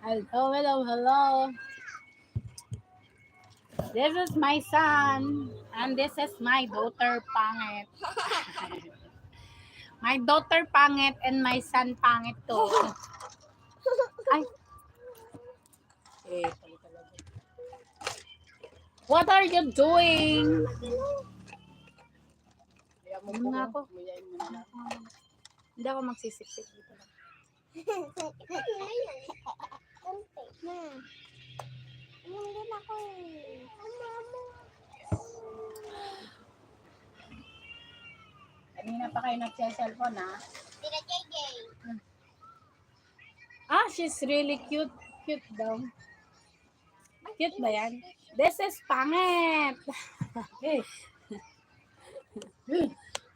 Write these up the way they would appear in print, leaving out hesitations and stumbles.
Hello, hello, hello. This is my son, and this is my daughter, Pangit. My daughter, Pangit, and my son, Pangit to. Ay. Eh, what are you doing? Ano nga ako? Hindi ako magsisip-sip dito lang. Kanina pa kayo nag-cellphone, ha? Ah, she's really cute. Cute daw. Cute ba yan? This is Pangit. Hey.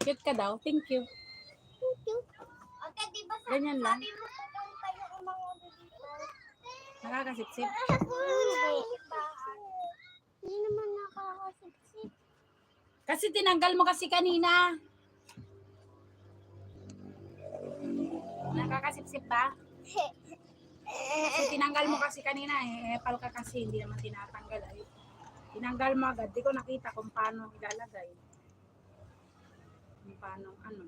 Cute ka daw. Thank you. Okay, di ba Ganyan lang. sabi mo pupunta yung mga dito? Nakakasipsip. Hindi naman nakakasipsip. Kasi tinanggal mo kasi kanina. Nakakasipsip ba? Kasi tinanggal mo kasi kanina eh. Epal ka kasi. Hindi naman tinatanggal ay. Tinanggal mo agad. Di ko nakita kung paano ilalagay. Kung paano ano.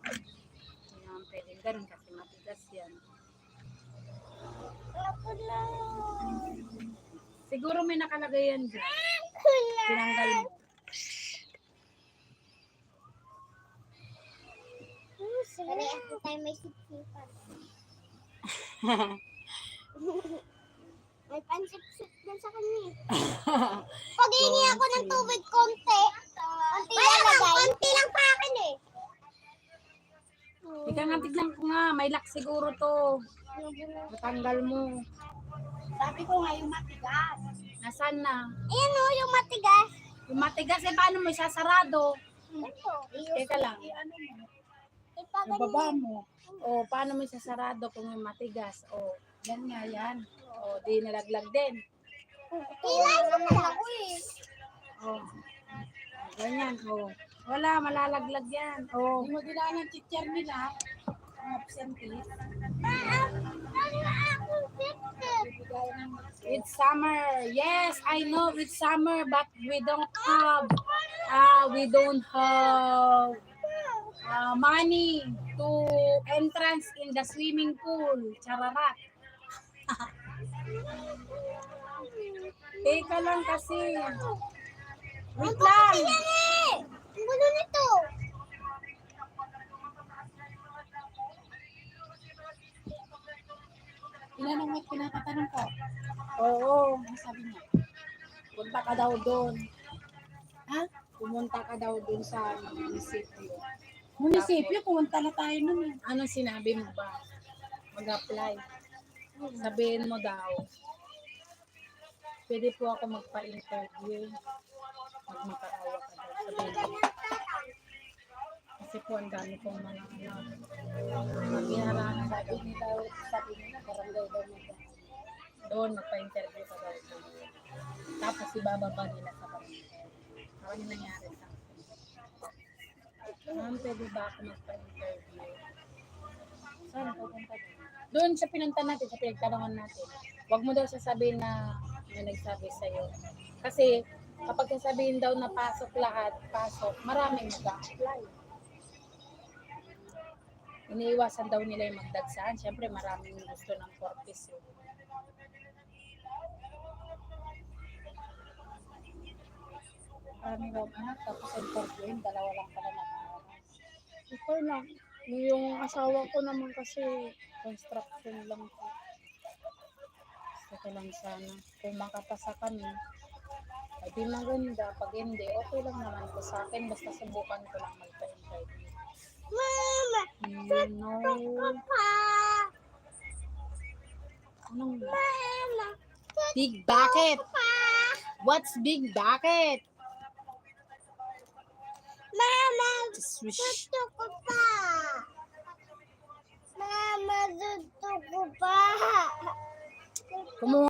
Hindi naman pwedeng ganun kasi matigas yan. Ako lang. Siguro may nakalagay yan dyan. Tinanggal mo. Parehas na tayo may sipsipan. May pansipsip din sa kanya. Pag hihingi ako ng tubig konti, konti lang pa akin eh. Ika nga, tignan ko nga. May lock siguro to. Matanggal mo. Sabi ko nga yung matigas. Nasaan na? Ayan o, yung matigas. Yung matigas eh, paano mo isasarado? Ito. Teka lang. Ibaba mo. O, paano mo isasarado kung yung matigas? O, yan nga yan. O, di nalaglag din. Kilay naman ako eh. O, ganyan. O, wala, malalaglag yan. O, Hindi mo dilaan ng teacher nila. absentee. Ano akong sipsip? It's summer. Yes, I know it's summer, but we don't have money to entrance in the swimming pool. Chararat. Teka lang kasi. Wait lang. Ang gulo nito. Ilan ang pinatatanong ko? Oo. Ano sabi niya? Punta ka daw doon. Ha? Pumunta ka daw doon sa munisipyo. Munisipyo, pumunta na tayo nun. Anong sinabi mo ba? Mag-apply. Sabihin mo daw, pwede po ako magpa-interview. Magmakaawa ka daw. Sabihin mo. Kasi po ang dami pong mga maghiharang. Sabi nila, barangay daw nila. Doon, magpa-interview ka daw. Tapos ibababa nila sa barangay. Ano nangyari sa akin? Ma'am, pwede ba ako magpa-interview? Saan pupunta doon? Doon sa pinunta natin, sa pinagtanungan natin. Huwag mo daw sasabihin na may nagsabi sa'yo. Kasi kapag sasabihin daw na pasok lahat, pasok, maraming mag-apply. Iniiwasan daw nila yung magdagsaan. Siyempre, maraming gusto ng 4 piece. Marami daw anak, tapos interviewin, dalawa lang pala nag-aaral. Okay lang. Yung asawa ko naman kasi construction lang po. Gusto ko lang sana. Kung makapasa kami, ay di maganda. Pag hindi, okay lang naman po sa akin. Basta subukan ko lang magpa-interview. Mama, Pa. Anong mama, big bucket? What's big bucket? mama, Swish. gusto ko pa. Mama, gusto ko pa. Kumuha